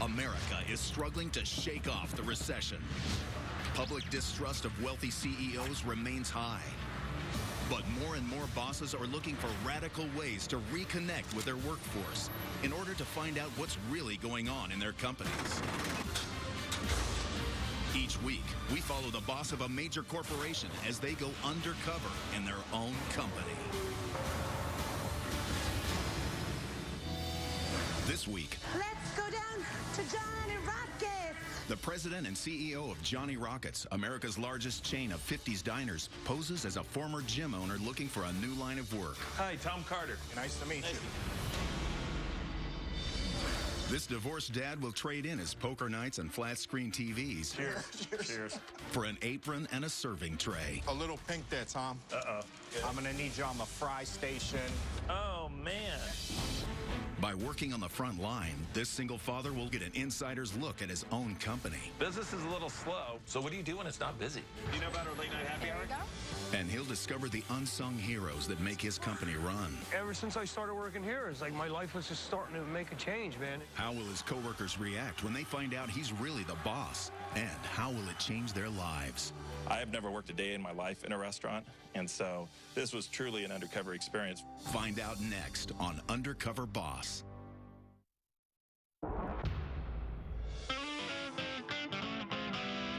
America is struggling to shake off the recession. Public distrust of wealthy CEOs remains high. But more and more bosses are looking for radical ways to reconnect with their workforce in order to find out what's really going on in their companies. Each week, we follow the boss of a major corporation as they go undercover in their own company. This week, let's go down to Johnny Rockets. The president and CEO of Johnny Rockets, America's largest chain of 50s diners, poses as a former gym owner looking for a new line of work. Hi, Tom Carter. Nice to meet you. This divorced dad will trade in his poker nights and flat-screen TVs. Cheers. Cheers. For an apron and a serving tray. A little pink there, Tom. Uh-oh. I'm going to need you on the fry station. Oh, man. By working on the front line, this single father will get an insider's look at his own company. Business is a little slow, so what do you do when it's not busy? You know about our late night happy hour? And he'll discover the unsung heroes that make his company run. Ever since I started working here, it's like my life was just starting to make a change, man. How will his coworkers react when they find out he's really the boss? And how will it change their lives? I have never worked a day in my life in a restaurant, and so this was truly an undercover experience. Find out next on Undercover Boss.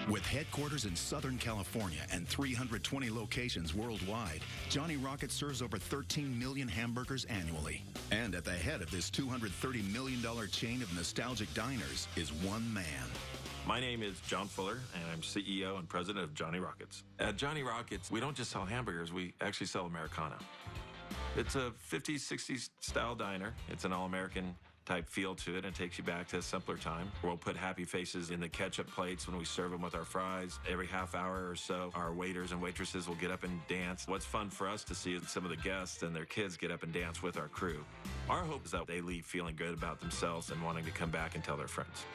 With headquarters in Southern California and 320 locations worldwide, Johnny Rockets serves over 13 million hamburgers annually. And at the head of this $230 million chain of nostalgic diners is one man. My name is John Fuller, and I'm CEO and president of Johnny Rockets. At Johnny Rockets, we don't just sell hamburgers, we actually sell Americana. It's a 50s, 60s style diner. It's an all-American type feel to it, and takes you back to a simpler time. We'll put happy faces in the ketchup plates when we serve them with our fries. Every half hour or so, our waiters and waitresses will get up and dance. What's fun for us to see is some of the guests and their kids get up and dance with our crew. Our hope is that they leave feeling good about themselves and wanting to come back and tell their friends.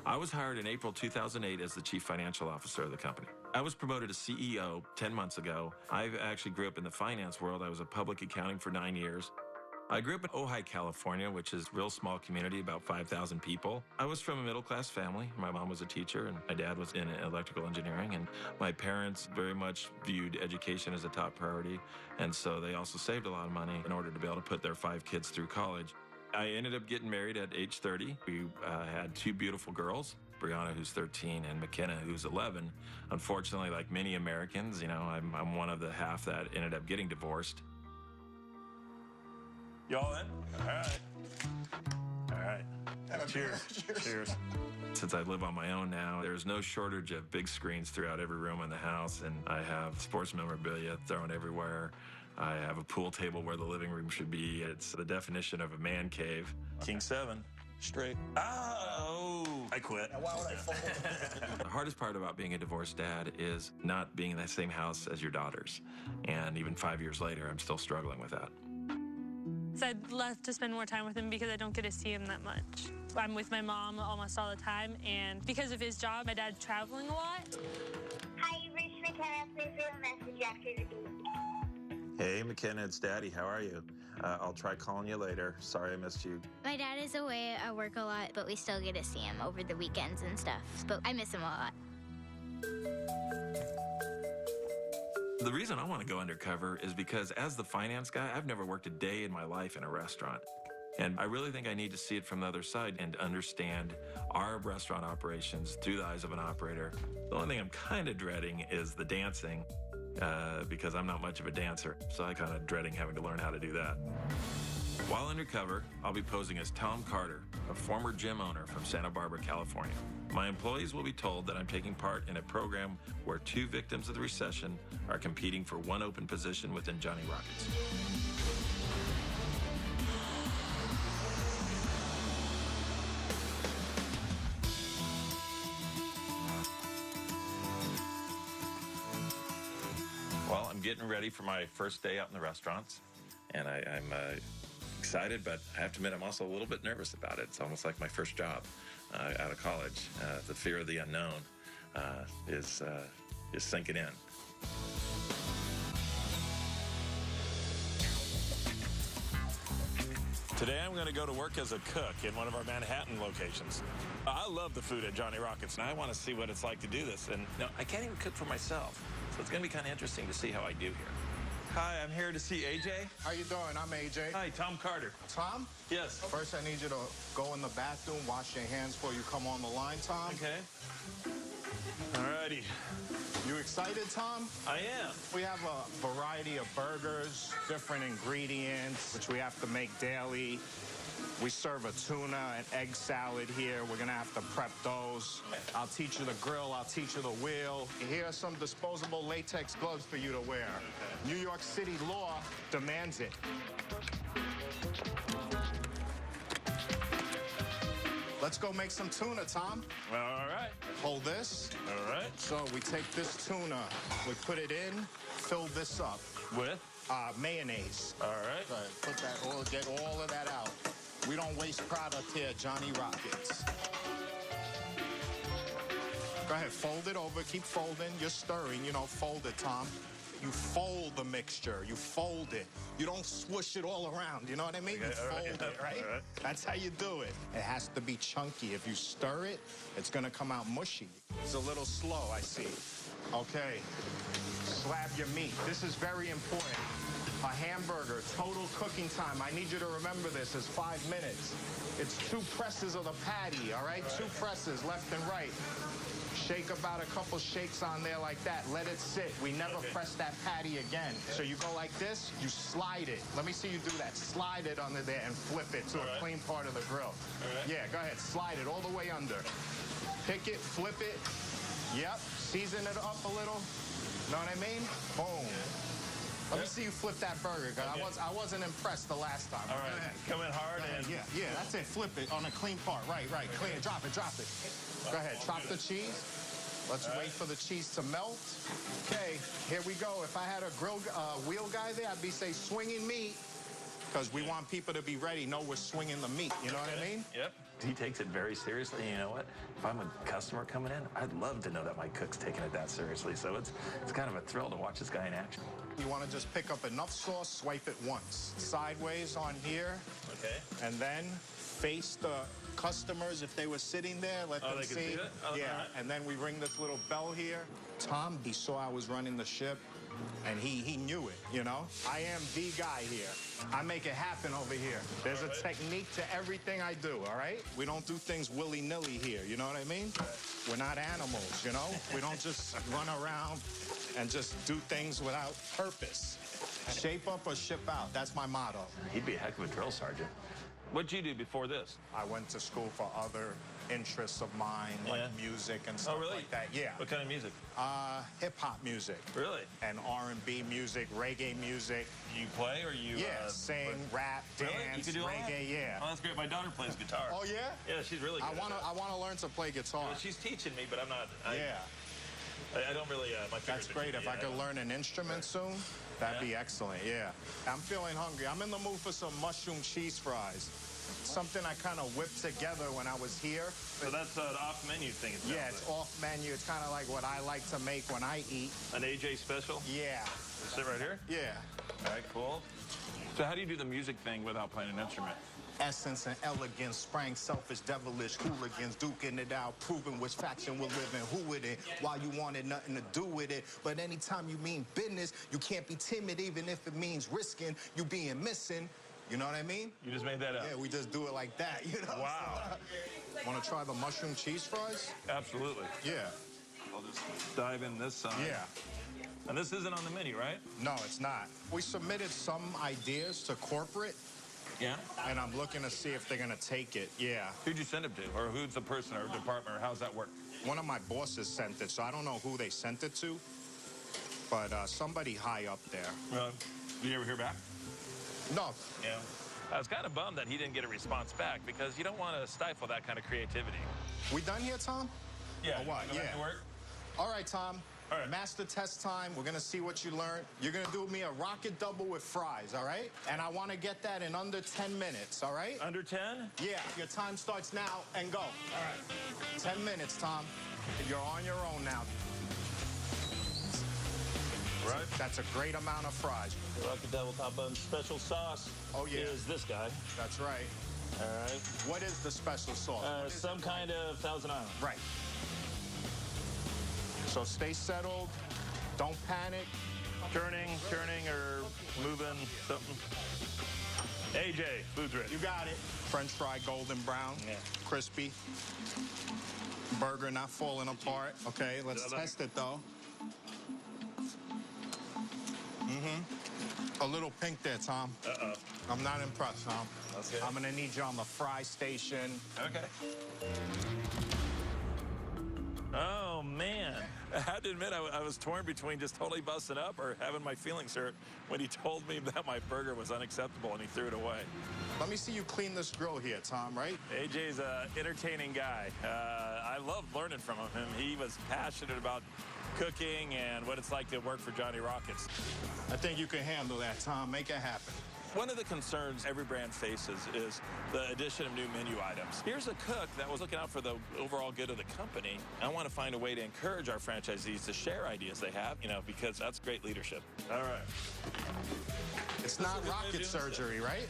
I was hired in April 2008 as the chief financial officer of the company. I was promoted to CEO 10 months ago. I actually grew up in the finance world. I was in public accounting for 9 years. I grew up in Ojai, California, which is a real small community, about 5,000 people. I was from a middle-class family. My mom was a teacher, and my dad was in electrical engineering, and my parents very much viewed education as a top priority, and so they also saved a lot of money in order to be able to put their 5 kids through college. I ended up getting married at age 30. We had 2 beautiful girls, Brianna, who's 13, and McKenna, who's 11. Unfortunately, like many Americans, you know, I'm one of the half that ended up getting divorced. Y'all in? All right. All right. Cheers. Cheers. Since I live on my own now, there's no shortage of big screens throughout every room in the house, and I have sports memorabilia thrown everywhere. I have a pool table where the living room should be. It's the definition of a man cave. Okay. King 7, straight. Oh, I quit. Now, why would I fold? The hardest part about being a divorced dad is not being in the same house as your daughters. And even 5 years later, I'm still struggling with that. So I'd love to spend more time with him because I don't get to see him that much. I'm with my mom almost all the time, and because of his job, my dad's traveling a lot. Hi, you've reached McKenna. Please leave a message after the beep. Hey, McKenna, it's Daddy. How are you? I'll try calling you later. Sorry I missed you. My dad is away at work a lot, but we still get to see him over the weekends and stuff. But I miss him a lot. The reason I want to go undercover is because as the finance guy, I've never worked a day in my life in a restaurant. And I really think I need to see it from the other side and understand our restaurant operations through the eyes of an operator. The only thing I'm kind of dreading is the dancing because I'm not much of a dancer. So I'm kind of dreading having to learn how to do that. While undercover, I'll be posing as Tom Carter, a former gym owner from Santa Barbara, California. My employees will be told that I'm taking part in a program where 2 victims of the recession are competing for one open position within Johnny Rockets. Well, I'm getting ready for my first day out in the restaurants, and I'm excited, but I have to admit I'm also a little bit nervous about it. It's almost like my first job out of college. The fear of the unknown is sinking in. Today I'm going to go to work as a cook in one of our Manhattan locations. I love the food at Johnny Rockets, and I want to see what it's like to do this. And no, I can't even cook for myself, so it's going to be kind of interesting to see how I do here. Hi, I'm here to see AJ. How you doing? I'm AJ. Hi, Tom Carter. Tom? Yes. First, I need you to go in the bathroom, wash your hands before you come on the line, Tom. Okay. All righty. You excited, Tom? I am. We have a variety of burgers, different ingredients, which we have to make daily. We serve a tuna and egg salad here. We're gonna have to prep those. I'll teach you the grill, I'll teach you the wheel. Here are some disposable latex gloves for you to wear. New York City law demands it. Let's go make some tuna, Tom. All right. Hold this. All right. So we take this tuna, we put it in, fill this up. With? Mayonnaise. All right. Go ahead, put that, get all of that out. We don't waste product here, Johnny Rockets. Go ahead, fold it over, keep folding. You're stirring, you know, fold it, Tom. You fold the mixture, you fold it. You don't swoosh it all around, you know what I mean? Okay, you fold right, it, right? all right. That's how you do it. It has to be chunky. If you stir it, it's gonna come out mushy. It's a little slow, I see. Okay, slab your meat. This is very important. A hamburger, total cooking time, I need you to remember this, is 5 minutes. It's 2 presses of the patty, all right? 2 presses, left and right. Shake about a couple shakes on there like that. Let it sit. We never press that patty again. So you go like this, you slide it. Let me see you do that. Slide it under there and flip it to a clean part of the grill. Yeah, go ahead. Slide it all the way under. Pick it, flip it. Yep. Season it up a little. Know what I mean? Boom. Let me see you flip that burger, because I wasn't impressed the last time. All right. Come in hard and... Yeah, that's it. Flip it on a clean part. Right. Clean. Drop it. Go ahead. Chop the cheese. Let's wait for the cheese to melt. Okay, here we go. If I had a wheel guy there, I'd be say swinging meat, because we want people to be ready, know we're swinging the meat. You know what I mean? Yep. He takes it very seriously. You know what? If I'm a customer coming in, I'd love to know that my cook's taking it that seriously. So it's kind of a thrill to watch this guy in action. You want to just pick up enough sauce, swipe it once. Sideways on here. Okay. And then face the customers if they were sitting there. Let them they see. can see it? Oh, Yeah. right. And then we ring this little bell here. Tom, he saw I was running the ship. And he knew it, you know? I am the guy here. I make it happen over here. There's a technique to everything I do, all right? We don't do things willy-nilly here, you know what I mean? We're not animals, you know? We don't just run around and just do things without purpose. Shape up or ship out, that's my motto. He'd be a heck of a drill sergeant. What'd you do before this? I went to school for other interests of mine, like music and stuff like that. Yeah. What kind of music? Hip-hop music. Really? And R&B music, reggae music. You play or you... sing, rap, really? dance, You can do reggae, all that? yeah. Oh, that's great. My daughter plays guitar. Oh, yeah? Yeah, she's really good. I wanna learn to play guitar. Well, she's teaching me, but I'm not... Yeah. I don't really... my That's great. If I could learn an instrument soon, that'd be excellent, yeah. I'm feeling hungry. I'm in the mood for some mushroom cheese fries. Something I kind of whipped together when I was here. So that's an off-menu thing. Yeah, it's off-menu. It's kind of like what I like to make when I eat. An AJ special? Yeah. Sit right here? Yeah. All right, cool. So how do you do the music thing without playing an instrument? Essence and elegance, sprang selfish, devilish, hooligans, duking it out, proving which faction we're living, who with it, why you wanted nothing to do with it. But anytime you mean business, you can't be timid, even if it means risking you being missing. You know what I mean? You just made that up. Yeah, we just do it like that, you know? Wow. Want to try the mushroom cheese fries? Absolutely. Yeah. I'll just dive in this side. Yeah. And this isn't on the menu, right? No, it's not. We submitted some ideas to corporate. Yeah? And I'm looking to see if they're going to take it. Yeah. Who'd you send it to? Or who's the person or department? Or how's that work? One of my bosses sent it, so I don't know who they sent it to. But somebody high up there. Did you ever hear back? No. Yeah. I was kind of bummed that he didn't get a response back because you don't want to stifle that kind of creativity. We done here, Tom? Yeah. Or what? Go back to work? All right, Tom. All right. Master test time. We're going to see what you learned. You're going to do me a rocket double with fries, all right? And I want to get that in under 10 minutes, all right? Under 10? Yeah. Your time starts now and go. All right. 10 minutes, Tom. You're on your own now. That's a great amount of fries. Rocket Double Top Bun special sauce. Oh, yeah. Is this guy. That's right. All right. What is the special sauce? Some kind of Thousand Island. Right. So stay settled. Don't panic. Turning, or moving something. AJ, food's ready. You got it. French fry, golden brown, crispy. Burger not falling apart. Okay, let's test it though. A little pink there, Tom. Uh-oh. I'm not impressed, Tom. Okay. I'm gonna need you on the fry station. Okay. Oh, man. I have to admit, I was torn between just totally busting up or having my feelings hurt when he told me that my burger was unacceptable and he threw it away. Let me see you clean this grill here, Tom, right? AJ's an entertaining guy. I love learning from him. He was passionate about cooking and what it's like to work for Johnny Rockets. I think you can handle that, Tom. Make it happen. One of the concerns every brand faces is the addition of new menu items. Here's a cook that was looking out for the overall good of the company. I want to find a way to encourage our franchisees to share ideas they have, because that's great leadership. All right. It's not rocket surgery, right?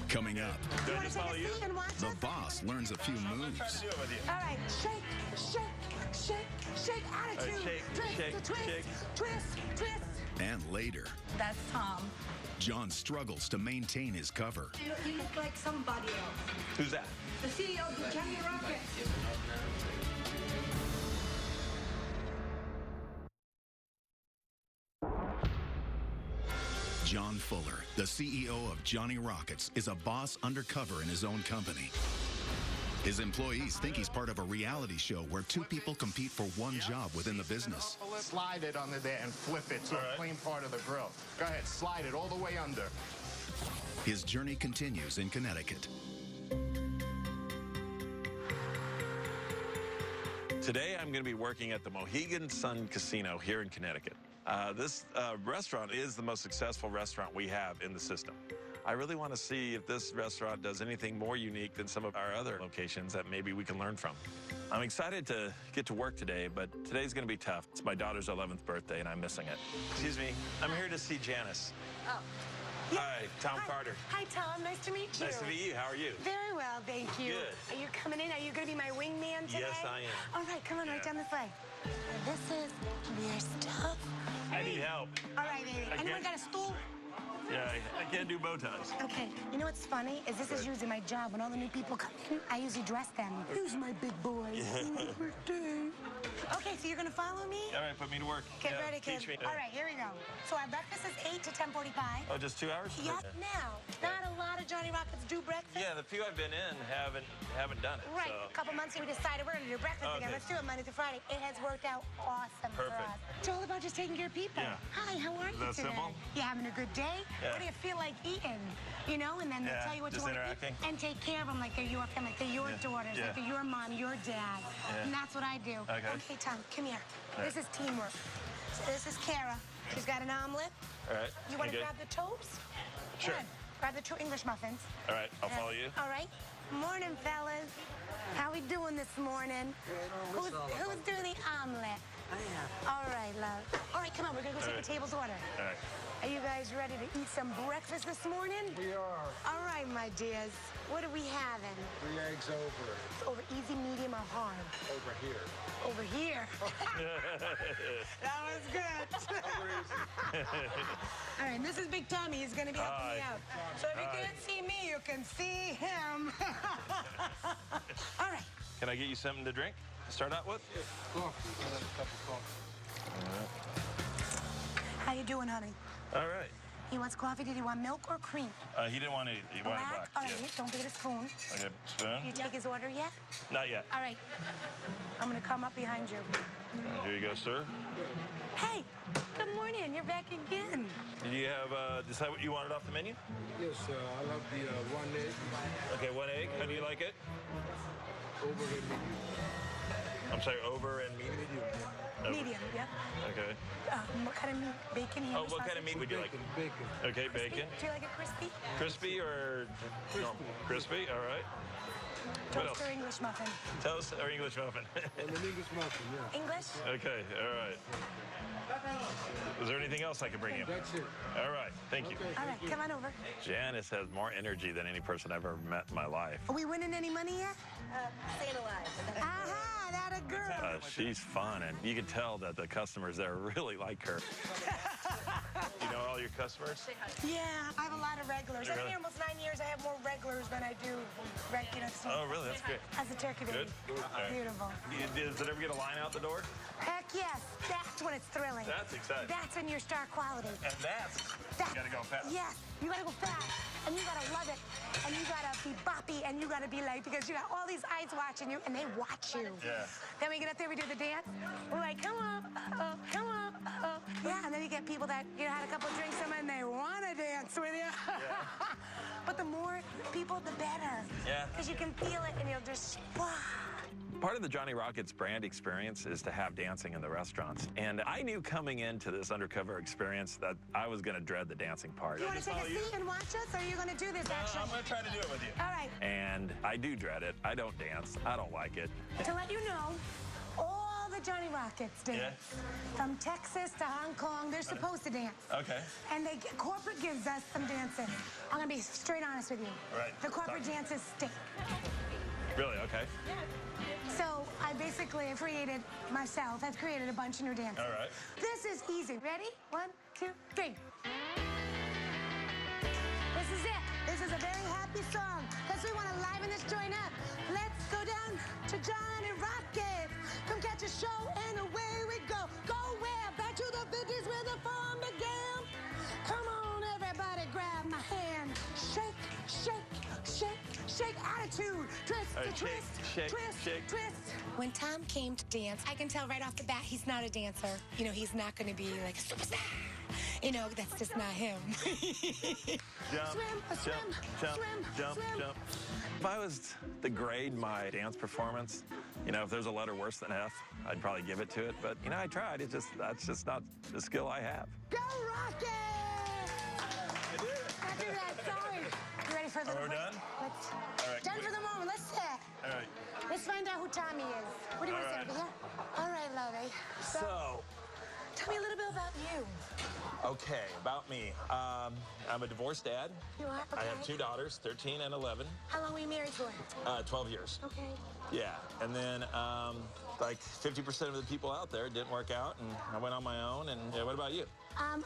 Coming up, You want to take a seat and watch the us? boss learns a few moves. All right, shake, attitude. Twist. And later, That's Tom. John struggles to maintain his cover. You look like somebody else. Who's that? The CEO of Johnny Rockets. John Fuller, the CEO of Johnny Rockets, is a boss undercover in his own company. His employees think he's part of a reality show where two people compete for one job within the business. Slide it under there and flip it to a clean part of the grill. Go ahead, slide it all the way under. His journey continues in Connecticut. Today, I'm going to be working at the Mohegan Sun Casino here in Connecticut. This restaurant is the most successful restaurant we have in the system. I really want to see if this restaurant does anything more unique than some of our other locations that maybe we can learn from. I'm excited to get to work today, but today's going to be tough. It's my daughter's 11th birthday, and I'm missing it. Excuse me. I'm here to see Janice. Oh. Yeah. Hi, Tom Carter. Hi, Tom. Nice to meet you. Nice to meet you. How are you? Very well, thank you. Good. Are you coming in? Are you going to be my wingman today? Yes, I am. All right, come on, right down this way. This is your stuff. I need help. All right, baby. Anyone got a stool? Yeah, I can't do bow ties. Okay. You know what's funny? Is this is usually my job. When all the new people come in, I usually dress them. Who's my big boy? Okay, so you're going to follow me? All right, put me to work. Get ready, kid. Teach me. All right, here we go. So our breakfast is 8 to 10:45. Oh, just 2 hours? Yep. Okay. Now, not a lot of Johnny Rockets do breakfast. Yeah, the few I've been in haven't done it. Right. So. A couple months ago, we decided we're going to do breakfast again. Okay. Let's do it Monday through Friday. It has worked out awesome for Perfect. us. It's all about just taking care of people. Yeah. Hi, how are you that today? simple? You having a good day? Yeah. What do you feel like eating? And then they'll Yeah, tell you what you just want to interacting. eat. And take care of them like they're your family, like they're your daughters, Yeah. like they're your mom, your dad. Yeah. And that's what I do. Okay. Tom, come here. All This right. is teamwork. So this is Kara. She's got an omelet. All right. You want to good? grab the toast? Sure. Good. Grab the 2 English muffins. All right, I'll follow you. All right. Morning, fellas. How we doing this morning? Who's doing the omelet? I am. All right, love. All right, come on. We're going to go take the table's order. All right. Are you guys ready to eat some breakfast this morning? We are. All right, my dears. What are we having? 3 eggs over. Over easy, medium, or hard? Over here. Over here. That was good. All right, this is Big Tommy. He's going to be helping me Hi. out. So if you Hi. can't see me, you can see him. All right. Can I get you something to drink to start out with? Coffee. Another cup of coffee. How you doing, honey? All right. He wants coffee. Did he want milk or cream? He didn't want any. He wanted black. All right, Yeah. don't forget a spoon. Okay, spoon? You take his order yet? Not yet. All right. I'm going to come up behind you. Here you go, sir. Hey, good morning. You're back again. Did you have decide what you wanted off the menu? Yes, I love the 1 egg Okay, 1 egg. How do you like it? over the medium. I'm sorry, over and medium. Over. Medium, yep. Okay. What kind of meat? Bacon, ham, Oh, what kind of meat would you like? Bacon. Okay, Crispy? bacon. Do you like it crispy? Crispy or Crispy. No, crispy. All right. What Toast else? or English muffin? Toast or English muffin? And an English muffin, yeah. English? Okay, all right. Is there anything else I can bring you? That's it. All right, thank you. All right, come on over. Janice has more energy than any person I've ever met in my life. Are we winning any money yet? Staying alive. Aha, that a girl. She's fun, and you can tell that the customers there really like her. You know all your customers? Yeah, I have a lot of regulars. I've been Really? here almost 9 years. I have more regulars than I do regulars. Oh, really? That's great. As a turkey baby. Good. All right. Beautiful. Does it ever get a line out the door? Heck yes, that's when it's thrilling. That's exciting. That's when you're star quality. And that's you gotta go fast. Yes, you gotta go fast, and you gotta love it, and you gotta be boppy, and you gotta be like, because you got all these eyes watching you, and they watch you. Yeah. Then we get up there, we do the dance. We're like, come on, come on. Yeah, and then you get people that, you know, had a couple of drinks in them, and they wanna dance with you. Yeah. But the more people, the better. Yeah. Because you can feel it, and you'll just, Part of the Johnny Rockets brand experience is to have dancing in the restaurants. And I knew coming into this Undercover experience that I was going to dread the dancing part. You want to take a seat and watch us, or are you going to do this, actually? I'm going to try to do it with you. All right. And I do dread it. I don't dance. I don't like it. To let you know, all the Johnny Rockets dance. Yeah. From Texas to Hong Kong, they're supposed to dance. Okay. And corporate gives us some dancing. I'm going to be straight honest with you. Right. The corporate dances stink. Really? Okay. So I basically created myself. I've created a bunch of new dances. All right. This is easy. Ready? 1, 2, 3. This is it. This is a very happy song. Because we want to liven this joint up. Let's go down to Johnny Rockets. Come catch a show and away we go. Go where? Back to the 50s where the fun began. Come on, everybody, grab my hand. Shake, shake, shake, shake. Attitude. Twist, Right, twist, shake, twist, shake. twist. When Tom came to dance, I can tell right off the bat he's not a dancer. You know, he's not going to be like a superstar. You know, that's just not him. Jump, Swim, jump, jump, swim, jump, swim. jump. If I was to grade my dance performance, you know, if there's a letter worse than F, I'd probably give it to it. But, you know, I tried. That's just not the skill I have. Go Rockets! I did it. I did that. Sorry. You ready for the We're done? Let's, All right. done for the moment. Let's sit. All right. Let's find out who Tommy is. What do you want to say over here? All right, lovey. So, Tell me a little bit about you. okay, about me. I'm a divorced dad. You are? Okay. I have 2 daughters, 13 and 11. How long were you married for? 12 years. Okay. Yeah, and then like 50% of the people out there didn't work out, and I went on my own. And what about you?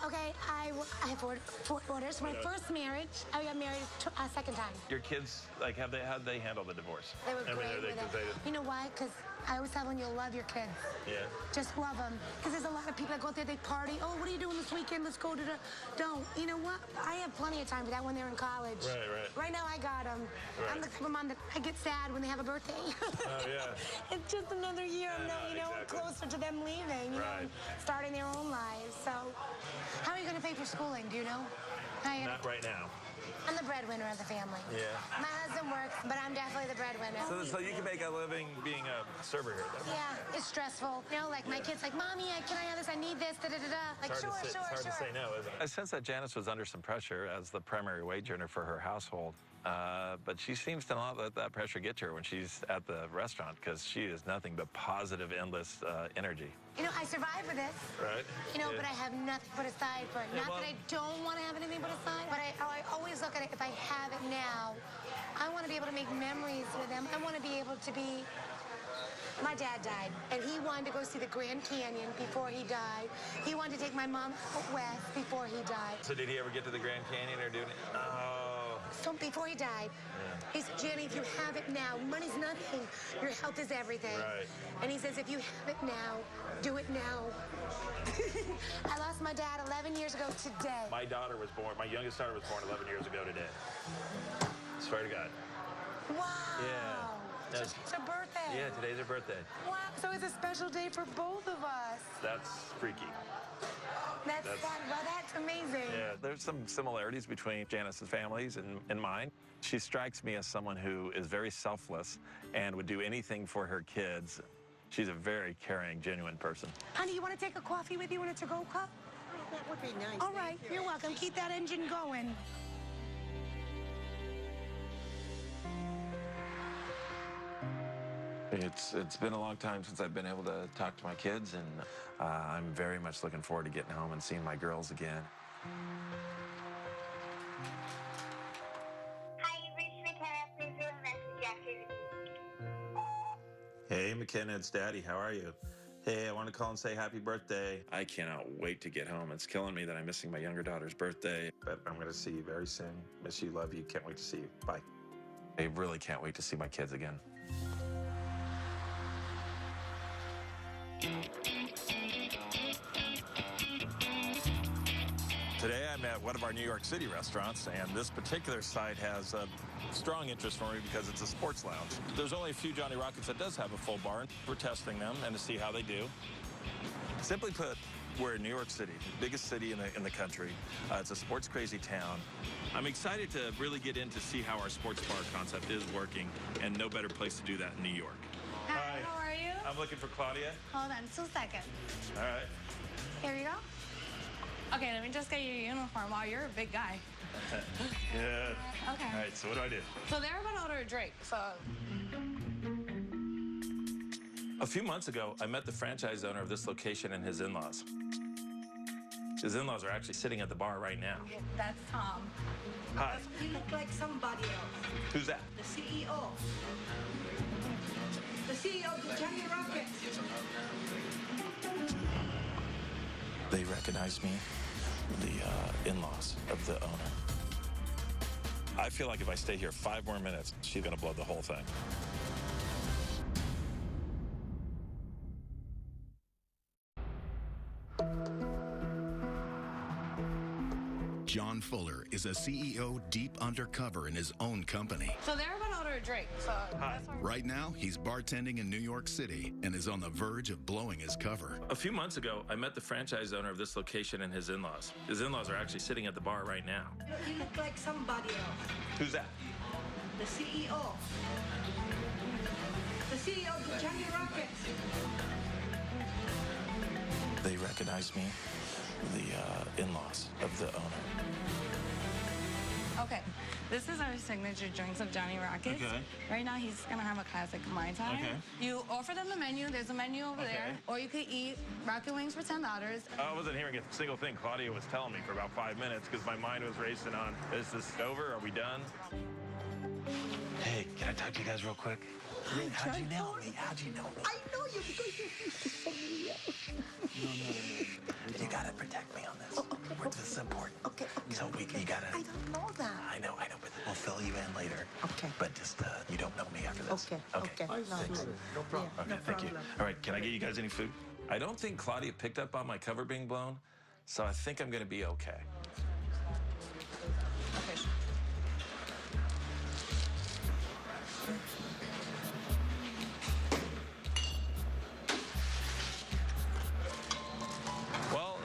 Okay, I have 4 daughters. My first marriage, I got married a second time. Your kids, like, how'd they handle the divorce? They were I mean, great are they, with 'cause it. they- You know why? Because I always tell them you'll love your kids. Yeah. Just love them. Because there's a lot of people that go out there, they party. Oh, what are you doing this weekend? Let's go to the... Don't. You know what? I have plenty of time for that when they're in college. Right, right. Right now, I got them. Right. I'm the type of mom that I get sad when they have a birthday. Oh, yeah. It's just another year, you know, exactly. closer to them leaving, you Right. know, starting their own lives. So, how are you going to pay for schooling? Do you know? Not right now. I'm the breadwinner of the family. Yeah. My husband works, but I'm definitely the breadwinner. So you can make a living being a server here. Then. Yeah, it's stressful. You know, like my kid's like, Mommy, can I have this? I need this, da-da-da-da. Like, It's sure. hard to say no, isn't it? I sense that Janice was under some pressure as the primary wage earner for her household. But she seems to not let that pressure get to her when she's at the restaurant, because she is nothing but positive, endless energy. You know, I survive with this. Right. You know, Yeah. but I have nothing put aside for it. Yeah, Not well- that I don't want to have anything put aside, but I always look at it, if I have it now, I want to be able to make memories with them. I want to be able to be... My dad died, and he wanted to go see the Grand Canyon before he died. He wanted to take my mom out west before he died. So did he ever get to the Grand Canyon or do it? Oh. So before he died, he said, Jenny, if you have it now, money's nothing. Your health is everything. Right. And he says, if you have it now, do it now. I lost my dad 11 years ago today. My youngest daughter was born 11 years ago today. Swear to God. Wow. Yeah. So today's her birthday. Yeah, today's her birthday. Wow. So it's a special day for both of us. That's freaky. That's amazing. Yeah, there's some similarities between Janice's families and mine. She strikes me as someone who is very selfless and would do anything for her kids. She's a very caring, genuine person. Honey, you want to take a coffee with you in a to-go cup? That would be nice. All right, you're welcome. Keep that engine going. It's been a long time since I've been able to talk to my kids, and I'm very much looking forward to getting home and seeing my girls again. Hi, you've reached McKenna. Please leave a message after the beep. Hey, McKenna, it's Daddy. How are you? Hey, I want to call and say happy birthday. I cannot wait to get home. It's killing me that I'm missing my younger daughter's birthday, but I'm going to see you very soon. Miss you, love you. Can't wait to see you. Bye. I really can't wait to see my kids again. Today I'm at one of our New York City restaurants, and this particular site has a strong interest for me because it's a sports lounge. There's only a few Johnny Rockets that does have a full bar. We're testing them and to see how they do. Simply put, we're in New York City, the biggest city in the country. It's a sports crazy town. I'm excited to really get in to see how our sports bar concept is working, and no better place to do that in New York. Hi, how are you? I'm looking for Claudia. Hold on 2 seconds. All right. Here we go. Okay, let me just get your uniform. Wow, you're a big guy. Yeah. Okay. All right, so what do I do? So they're going to order a drink, so... A few months ago, I met the franchise owner of this location and his in-laws. His in-laws are actually sitting at the bar right now. That's Tom. Hi. You look like somebody else. Who's that? The CEO. The CEO of the Johnny Rockets. They recognize me, the in-laws of the owner. I feel like if I stay here 5 more minutes, she's gonna blow the whole thing. John Fuller is a CEO deep undercover in his own company. So they're going to order a drink, so... That's what Right now, he's bartending in New York City and is on the verge of blowing his cover. A few months ago, I met the franchise owner of this location and his in-laws. His in-laws are actually sitting at the bar right now. You look like somebody else. Who's that? The CEO. The CEO of the Johnny Rockets. They recognize me, the in-laws of the owner. Okay, this is our signature drinks of Johnny Rockets. Okay. Right now, he's gonna have a classic Mai Tai. Okay. You offer them the menu. There's a menu over there. Or you could eat rocket wings for $10. I wasn't hearing a single thing Claudia was telling me for about 5 minutes because my mind was racing on, is this over? Are we done? Hey, can I talk to you guys real quick? How'd you know me? How'd you know me? I know you because you're somebody else. No. You gotta protect me on this. Oh, okay. This is important. Okay. So you gotta... I don't know that. I know, but we'll fill you in later. Okay. But just, you don't know me after this. Okay. Thanks. No problem. Okay, No thank you. problem. All right, can I get you guys any food? I don't think Claudia picked up on my cover being blown, so I think I'm gonna be okay. Okay. Well,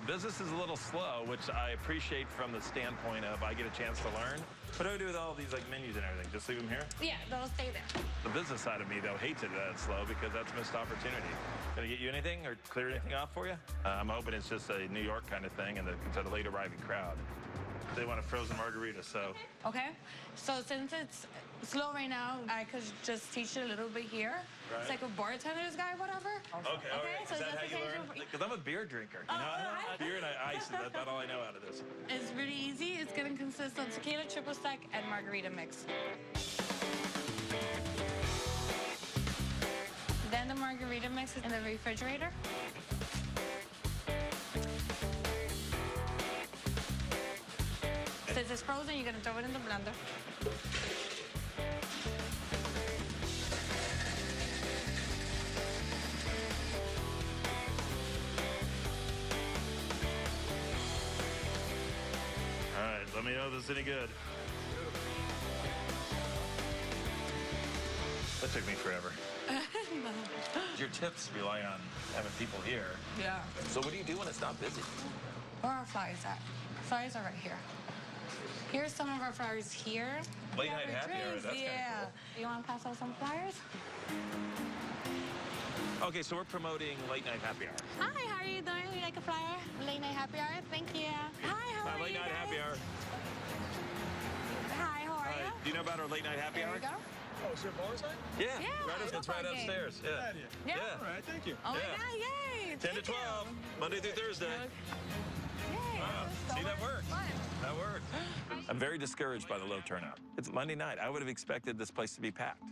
business is a little slow, which I appreciate from the standpoint of I get a chance to learn. What do I do with all these like menus and everything? Just leave them here? Yeah, they'll stay there. The business side of me, though, hates it that it's slow because that's a missed opportunity. Can I get you anything or clear anything off for you? I'm hoping it's just a New York kind of thing and it's a late arriving crowd. They want a frozen margarita, so. Okay, so since it's slow right now, I could just teach you a little bit here. Right. It's like a bartender's guide, whatever. Okay, all right. So Is that just how you in case learn? Because I'm a beer drinker. You know, beer and ice, that's about all I know out of this. It's really easy. It's gonna consist of tequila, triple sec, and margarita mix. Then the margarita mix is in the refrigerator. Since it's frozen, you're gonna throw it in the blender. All right, let me know if this is any good. That took me forever. Your tips rely on having people here. Yeah. So what do you do when it's not busy? Where are our flyers at? Flyers are right here. Here's some of our flyers here. Late night happy hour, that's kinda cool. You want to pass out some flyers? Okay, so we're promoting late night happy hour. Hi, how are you doing? Would you like a flyer? Late night happy hour? Thank you. Hi, how are Late you night guys? happy hour. Hi, how are you? Do you know about our late night happy There hour? we go. Oh, is there a bar side? Yeah, Yeah, it's right upstairs. Yeah. Yeah. All right, thank you. Oh my Yeah. God, yay! 10 to 12, Monday through Thursday. Yay! Wow. See, that worked. That worked. I'm very discouraged by the low turnout. It's Monday night. I would have expected this place to be packed.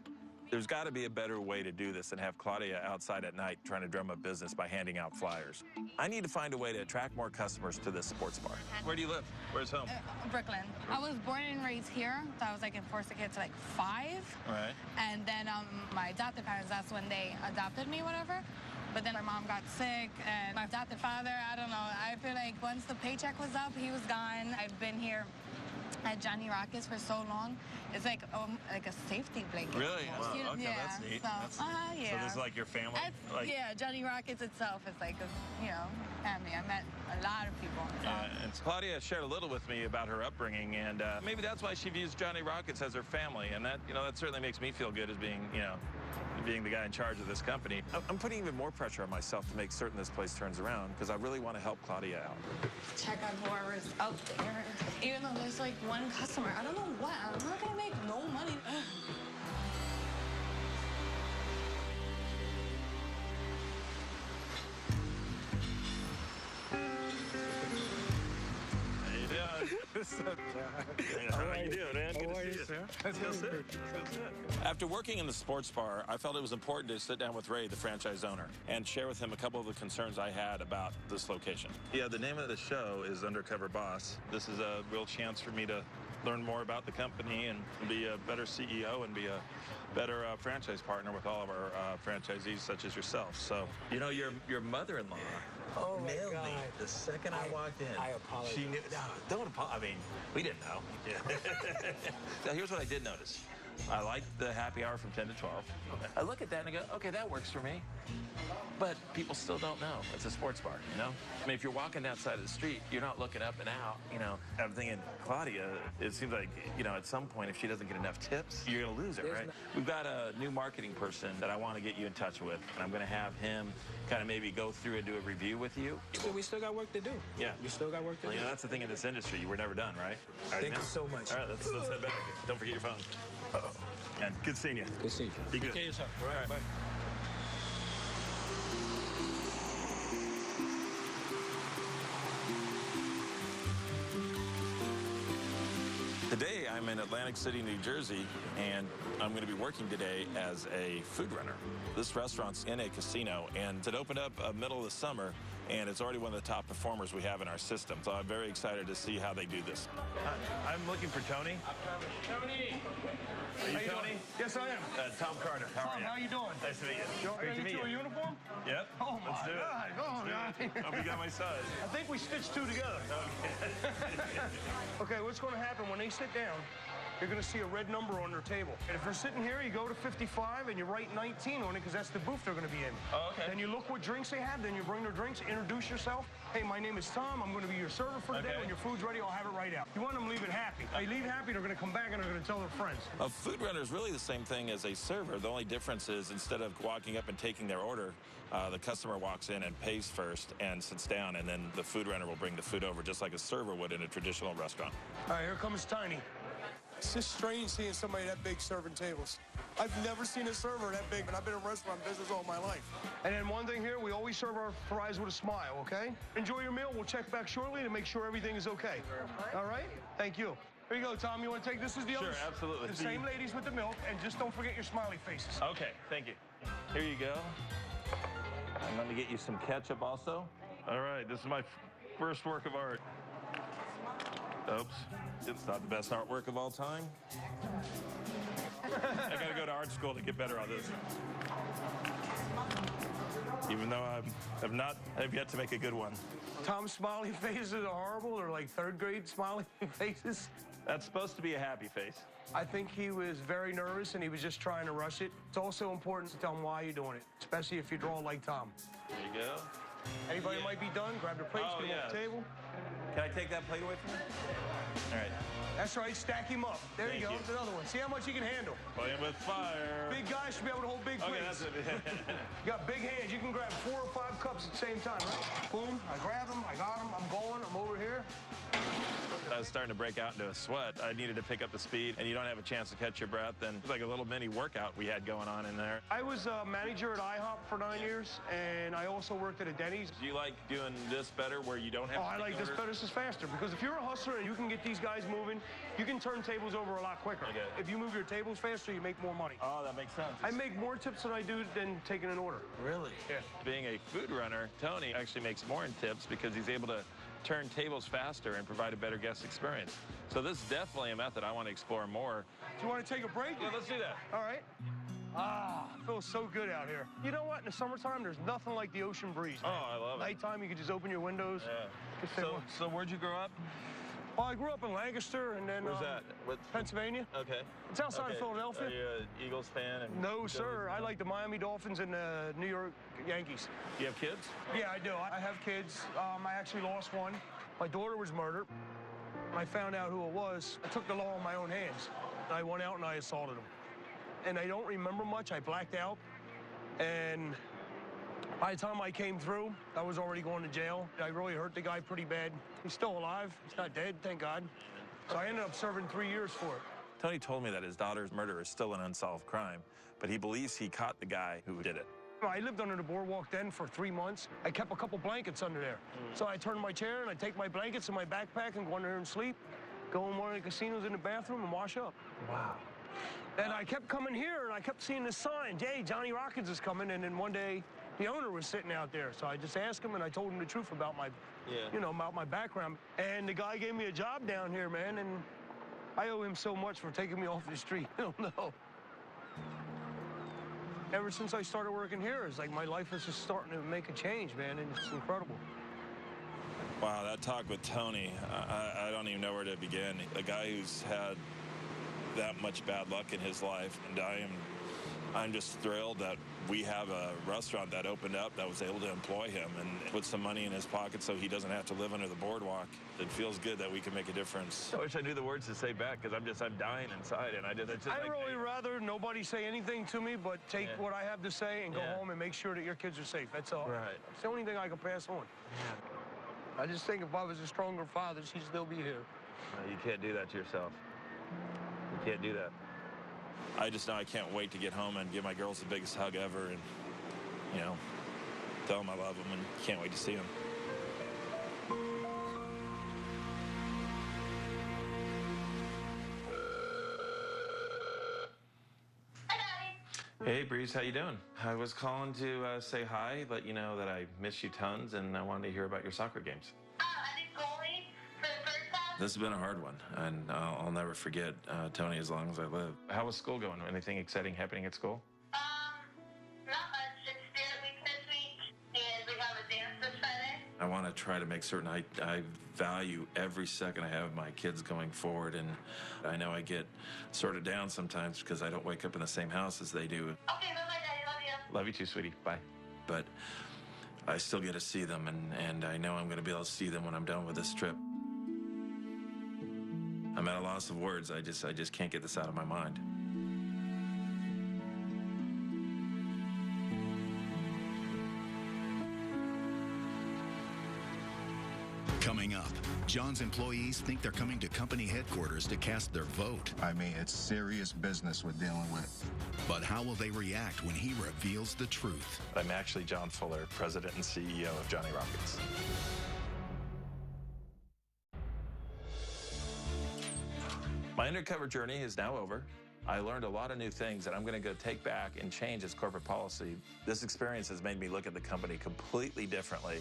There's got to be a better way to do this than have Claudia outside at night trying to drum up business by handing out flyers. I need to find a way to attract more customers to this sports bar. Where do you live? Where's home? Brooklyn. I was born and raised here, so I was like in foster care to like 5. Right. And then my adopted parents, that's when they adopted me, whatever. But then my mom got sick, and my adopted father, I don't know, I feel like once the paycheck was up, he was gone. I've been here at Johnny Rockets for so long. It's like a safety blanket. Really? Wow. Okay, yeah. that's neat. So, So this is like your family? Yeah, Johnny Rockets itself is like a, family. I met a lot of people. So. Yeah, and Claudia shared a little with me about her upbringing, and maybe that's why she views Johnny Rockets as her family, and that, that certainly makes me feel good as being, being the guy in charge of this company. I'm putting even more pressure on myself to make certain this place turns around, because I really want to help Claudia out. Check on whoever's out there. Even though there's like one customer, I don't know what. I'm not gonna make no money. How you doing, man? Good to see you, sir. That's good. After working in the sports bar, I felt it was important to sit down with Ray, the franchise owner, and share with him a couple of the concerns I had about this location. Yeah, the name of the show is Undercover Boss. This is a real chance for me to learn more about the company and be a better CEO and be a better franchise partner with all of our franchisees, such as yourself. So, your mother-in-law nailed me the second I walked in. I apologize. She knew. No, don't apologize. I mean, we didn't know. Yeah. Now, here's what I did notice. I like the happy hour from 10 to 12. I look at that and I go, okay, that works for me. But people still don't know. It's a sports bar, I mean, if you're walking down the side of the street, you're not looking up and out, I'm thinking, Claudia, it seems like, at some point, if she doesn't get enough tips, you're going to lose her, right? We've got a new marketing person that I want to get you in touch with, and I'm going to have him kind of maybe go through and do a review with you. We still got work to do. Yeah. We still got work to do. That's the thing in this industry. We're never done, right? All right, Thank you so much. All right, let's head back. Don't forget your phone. Uh-oh. And good seeing you. Good seeing you. Be good. Take care of yourself. All right, bye. Today, I'm in Atlantic City, New Jersey, and I'm going to be working today as a food runner. This restaurant's in a casino, and it opened up middle of the summer, and it's already one of the top performers we have in our system. So I'm very excited to see how they do this. I'm looking for Tony. Tony! Are you Tony? Yes, I am. Tom Carter. How are you? How you doing? Nice to meet you. Great to meet you. A uniform? Yep. Oh, my Let's do it. God. Go on, guys. Hope you got my size. I think we stitched two together. Okay, what's going to happen when they sit down, you're going to see a red number on their table. And if they're sitting here, you go to 55 and you write 19 on it because that's the booth they're going to be in. Oh, okay. Then you look what drinks they have, then you bring their drinks, introduce yourself. Hey, my name is Tom. I'm going to be your server for the day. When your food's ready, I'll have it right out. You want them leaving happy. They leave happy, they're going to come back and they're going to tell their friends. A food runner is really the same thing as a server. The only difference is instead of walking up and taking their order, the customer walks in and pays first and sits down, and then the food runner will bring the food over just like a server would in a traditional restaurant. All right, here comes Tiny. It's just strange seeing somebody that big serving tables. I've never seen a server that big, and I've been in restaurant business all my life. And then one thing here, we always serve our fries with a smile, okay? Enjoy your meal. We'll check back shortly to make sure everything is okay. All right? Thank you. Here you go, Tom. You want to take this as the others? Sure, absolutely. The same ladies with the milk, and just don't forget your smiley faces. Okay, thank you. Here you go. I'm going to get you some ketchup also. All right, this is my first work of art. Oops, it's not the best artwork of all time. I got to go to art school to get better on this. Even though I've yet to make a good one. Tom's smiley faces are horrible. They're like third grade smiley faces. That's supposed to be a happy face. I think he was very nervous and he was just trying to rush it. It's also important to tell him why you're doing it, especially if you draw like Tom. There you go. Anybody might be done, grab their plates, get them off the table. Can I take that plate away from you? All right. That's right, stack him up. There you go, that's another one. See how much he can handle. Playing with fire. Big guys should be able to hold big plates. Okay, that's it. You got big hands. You can grab 4 or 5 cups at the same time, right? Boom, I grab them, I got them, I'm going, I'm over here. I was starting to break out into a sweat. I needed to pick up the speed, and you don't have a chance to catch your breath. And it was like a little mini workout we had going on in there. I was a manager at IHOP for 9 years, and I also worked at a Denny's. Do you like doing this better where you don't have to I like this better. This is faster, because if you're a hustler and you can get these guys moving, you can turn tables over a lot quicker. Okay. If you move your tables faster, you make more money. Oh, that makes sense. I make more tips than I do than taking an order. Really? Yeah. Being a food runner, Tony actually makes more in tips because he's able to turn tables faster and provide a better guest experience. So this is definitely a method I want to explore more. Do you want to take a break? Yeah, let's do that. All right. It feels so good out here. You know what? In the summertime, there's nothing like the ocean breeze. Oh, I love it. Nighttime, you can just open your windows. Yeah. So where'd you grow up? Well, I grew up in Lancaster, and then... Where's that? Pennsylvania. Okay. It's outside of Philadelphia. Are you an Eagles fan? No, sir. I like the Miami Dolphins and the New York Yankees. Do you have kids? Yeah, I do. I have kids. I actually lost one. My daughter was murdered. I found out who it was. I took the law in my own hands. I went out and I assaulted him. And I don't remember much. I blacked out. And by the time I came through, I was already going to jail. I really hurt the guy pretty bad. He's still alive. He's not dead, thank God. So I ended up serving 3 years for it. Tony told me that his daughter's murder is still an unsolved crime, but he believes he caught the guy who did it. I lived under the boardwalk then for 3 months. I kept a couple blankets under there. So I turn my chair and I take my blankets and my backpack and go under there and sleep, go in one of the casinos in the bathroom and wash up. Wow. And I kept coming here and I kept seeing this sign, hey, Johnny Rockets is coming. And then one day the owner was sitting out there. So I just asked him and I told him the truth about my, about my background. And the guy gave me a job down here, man. And I owe him so much for taking me off the street. I don't know. Ever since I started working here, it's like my life is just starting to make a change, man, and it's incredible. Wow, that talk with Tony, I don't even know where to begin. A guy who's had that much bad luck in his life, and I'm just thrilled that we have a restaurant that opened up that was able to employ him and put some money in his pocket so he doesn't have to live under the boardwalk. It feels good that we can make a difference. I wish I knew the words to say back because I'm dying inside, and I'd really rather nobody say anything to me but take what I have to say and go home and make sure that your kids are safe. That's all. Right. It's the only thing I can pass on. I just think if I was a stronger father, she'd still be here. No, you can't do that to yourself. You can't do that. I just know I can't wait to get home and give my girls the biggest hug ever and, tell them I love them and can't wait to see them. Hey, Breeze, how you doing? I was calling to say hi, let you know that I miss you tons, and I wanted to hear about your soccer games. This has been a hard one, and I'll never forget Tony as long as I live. How was school going? Anything exciting happening at school? Not much. It's Spirit Week this week, and we have a dance this Friday. I want to try to make certain I value every second I have of my kids going forward, and I know I get sort of down sometimes because I don't wake up in the same house as they do. Okay, bye-bye, Daddy. Love you. Love you too, sweetie. Bye. But I still get to see them, and I know I'm going to be able to see them when I'm done with this trip. I'm at a loss of words. I just can't get this out of my mind. Coming up, John's employees think they're coming to company headquarters to cast their vote. I mean, it's serious business we're dealing with. But how will they react when he reveals the truth? I'm actually John Fuller, President and CEO of Johnny Rockets. My undercover journey is now over. I learned a lot of new things that I'm going to go take back and change as corporate policy. This experience has made me look at the company completely differently.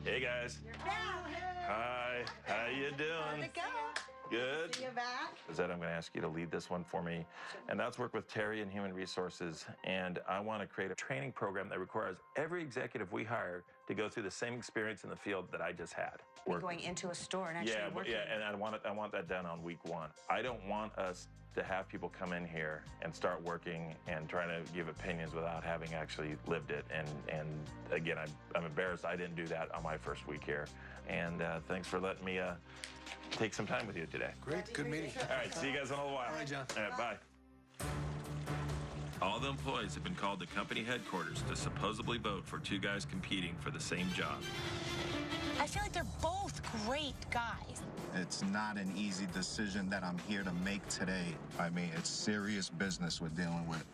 Hey, guys. You're back. Hi. How you doing? How'd it go? Good. See you back. Zed, I'm going to ask you to lead this one for me, and that's work with Terry in Human Resources, and I want to create a training program that requires every executive we hire to go through the same experience in the field that I just had. Going into a store and actually working. Yeah, and I want that done on week 1. I don't want us to have people come in here and start working and trying to give opinions without having actually lived it. And again, I'm embarrassed I didn't do that on my first week here. And thanks for letting me take some time with you today. Great, good meeting. All right, see you guys in a little while. All right, John. All right, bye. All the employees have been called to company headquarters to supposedly vote for two guys competing for the same job. I feel like they're both great guys. It's not an easy decision that I'm here to make today. I mean, it's serious business we're dealing with.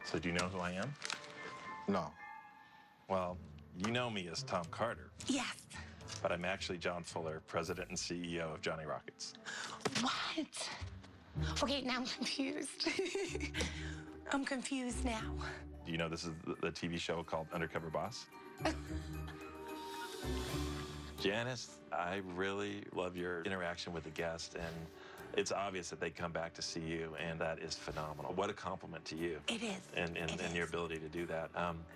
So do you know who I am? No. Well, you know me as Tom Carter, Yes. but I'm actually John Fuller, president and CEO of Johnny Rockets. What? Okay, now I'm confused. I'm confused now. Do you know this is the TV show called Undercover Boss? Janice, I really love your interaction with the guests, and it's obvious that they come back to see you, and that is phenomenal. What a compliment to you. It is. And your ability to do that.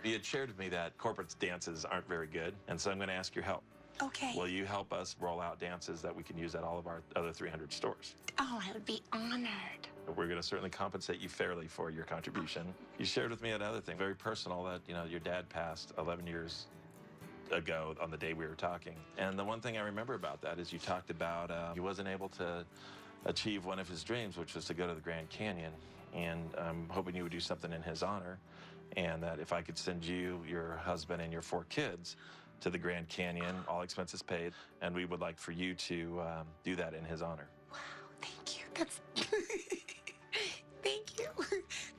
You had shared with me that corporate dances aren't very good, and so I'm going to ask your help. Okay. Will you help us roll out dances that we can use at all of our other 300 stores? Oh, I would be honored. We're going to certainly compensate you fairly for your contribution. You shared with me another thing, very personal, that your dad passed 11 years ago on the day we were talking. And the one thing I remember about that is you talked about he wasn't able to achieve one of his dreams, which was to go to the Grand Canyon. And I'm hoping you would do something in his honor, and that if I could send you, your husband, and your 4 kids to the Grand Canyon, all expenses paid, and we would like for you to do that in his honor. Wow, thank you. That's... Thank you.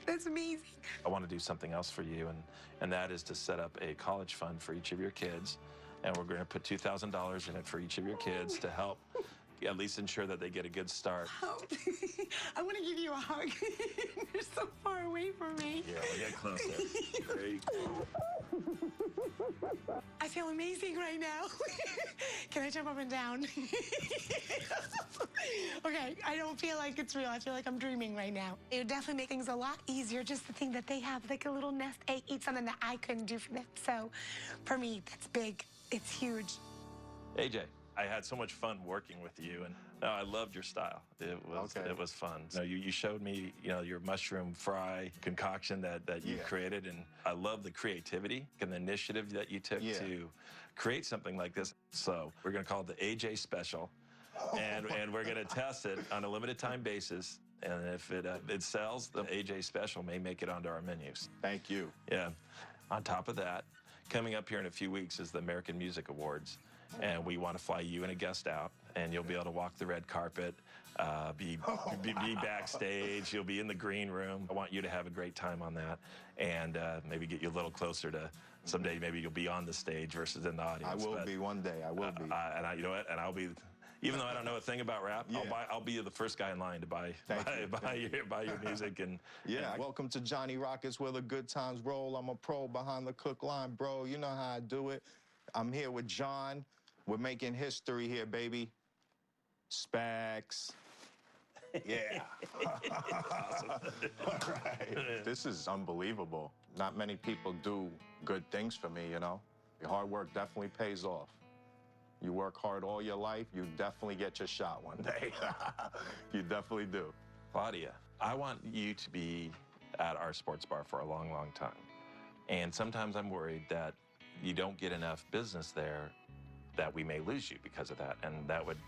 That's amazing. I want to do something else for you, and that is to set up a college fund for each of your kids, and we're going to put $2,000 in it for each of your kids to help at least ensure that they get a good start. Oh, I want to give you a hug. You're so far away from me. Yeah, we'll get closer. Great. I feel amazing right now. Can I jump up and down? Okay, I don't feel like it's real. I feel like I'm dreaming right now. It would definitely make things a lot easier just to think that they have like a little nest egg, eat something that I couldn't do for them. So for me, that's big. It's huge. AJ, I had so much fun working with you, and no, I loved your style. It was fun. So you showed me, your mushroom fry concoction that you created, and I love the creativity and the initiative that you took to create something like this. So we're going to call it the AJ Special, and we're going to test it on a limited time basis. And if it sells, the AJ Special may make it onto our menus. Thank you. Yeah. On top of that, coming up here in a few weeks is the American Music Awards. And we want to fly you and a guest out, and you'll be able to walk the red carpet, be backstage. You'll be in the green room. I want you to have a great time on that, and maybe get you a little closer to someday. Maybe you'll be on the stage versus in the audience. I will be one day. I will be. And you know what? And I'll be. Even though I don't know a thing about rap, I'll be the first guy in line to buy your music. And welcome to Johnny Rockets, where the good times roll. I'm a pro behind the cook line, bro. You know how I do it. I'm here with John. We're making history here, baby. Specs. Yeah. Awesome. All right. This is unbelievable. Not many people do good things for me, Your hard work definitely pays off. You work hard all your life, you definitely get your shot one day. You definitely do. Claudia, I want you to be at our sports bar for a long, long time. And sometimes I'm worried that you don't get enough business there, that we may lose you because of that. And that would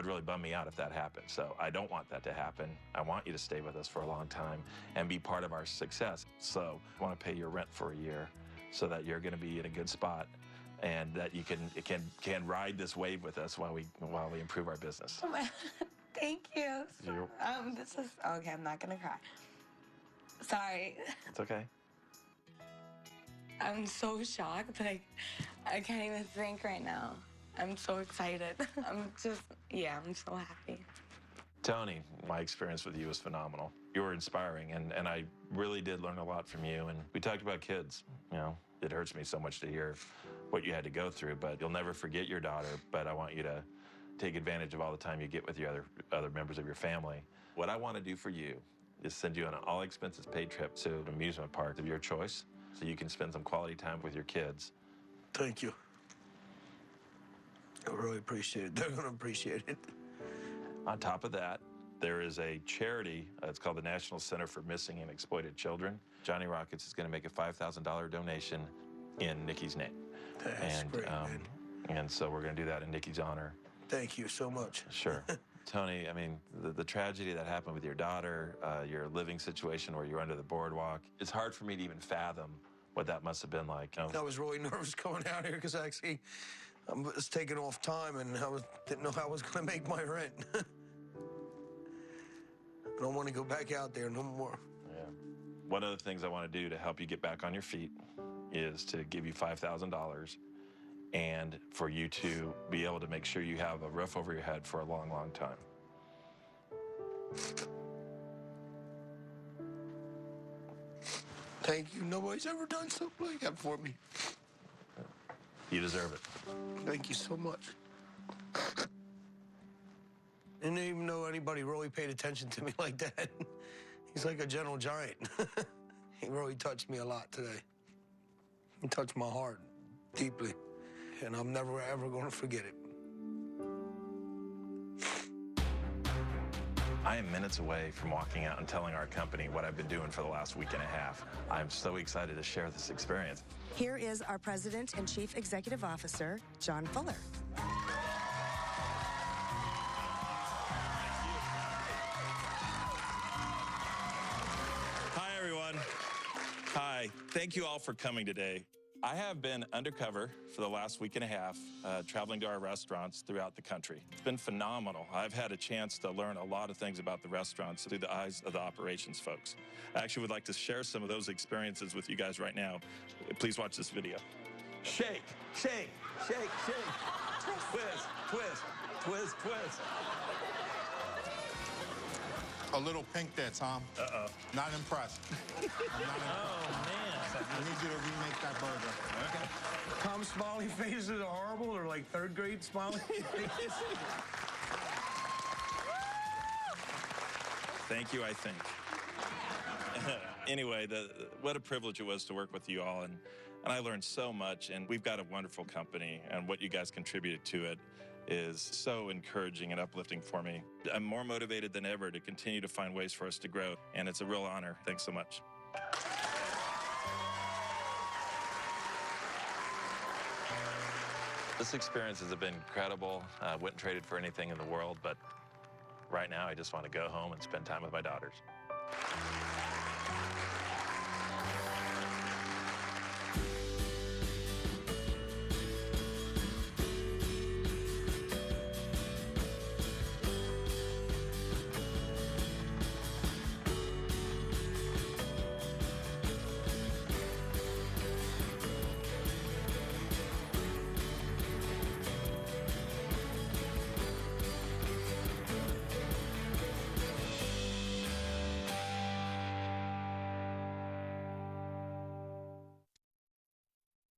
really bum me out if that happened. So I don't want that to happen. I want you to stay with us for a long time and be part of our success. So I want to pay your rent for a year so that you're going to be in a good spot, and that you can ride this wave with us while we improve our business. Thank you. This is okay. I'm not gonna cry. Sorry. It's okay. I'm so shocked. Like, I can't even think right now. I'm so excited. I'm so happy. Tony, my experience with you was phenomenal. You were inspiring, and I really did learn a lot from you. And we talked about kids. It hurts me so much to hear what you had to go through, but you'll never forget your daughter. But I want you to take advantage of all the time you get with your other members of your family. What I want to do for you is send you on an all-expenses-paid trip to an amusement park of your choice so you can spend some quality time with your kids. Thank you. I really appreciate it. They're going to appreciate it. On top of that, there is a charity. It's called the National Center for Missing and Exploited Children. Johnny Rockets is going to make a $5,000 donation in Nikki's name. That's great, man. And so we're going to do that in Nikki's honor. Thank you so much. Sure. Tony, I mean, the tragedy that happened with your daughter, your living situation where you're under the boardwalk, it's hard for me to even fathom what that must have been like. You know? I was really nervous coming out here because actually I was taking off time and didn't know how I was going to make my rent. I don't want to go back out there no more. Yeah. One of the things I want to do to help you get back on your feet is to give you $5,000 and for you to be able to make sure you have a roof over your head for a long, long time. Thank you. Nobody's ever done something like that for me. You deserve it. Thank you so much. I didn't even know anybody really paid attention to me like that. He's like a gentle giant. He really touched me a lot today. He touched my heart deeply, and I'm never, ever going to forget it. I am minutes away from walking out and telling our company what I've been doing for the last week and a half. I'm so excited to share this experience. Here is our President and Chief Executive Officer, John Fuller. Hi, everyone. Hi. Thank you all for coming today. I have been undercover for the last week and a half, traveling to our restaurants throughout the country. It's been phenomenal. I've had a chance to learn a lot of things about the restaurants through the eyes of the operations folks. I actually would like to share some of those experiences with you guys right now. Please watch this video. Shake, shake, shake, shake. Twist, twist, twist, twist. A little pink there, Tom. Uh-oh. Not impressed. I'm not impressed. Oh, man. I need you to remake that burger. Okay. Tom's smiley faces are horrible, or like third grade smiley faces. Thank you, I think. Anyway, what a privilege it was to work with you all, and I learned so much, and we've got a wonderful company, and what you guys contributed to it is so encouraging and uplifting for me. I'm more motivated than ever to continue to find ways for us to grow, and it's a real honor. Thanks so much. This experience has been incredible. I wouldn't trade it for anything in the world, but right now I just want to go home and spend time with my daughters.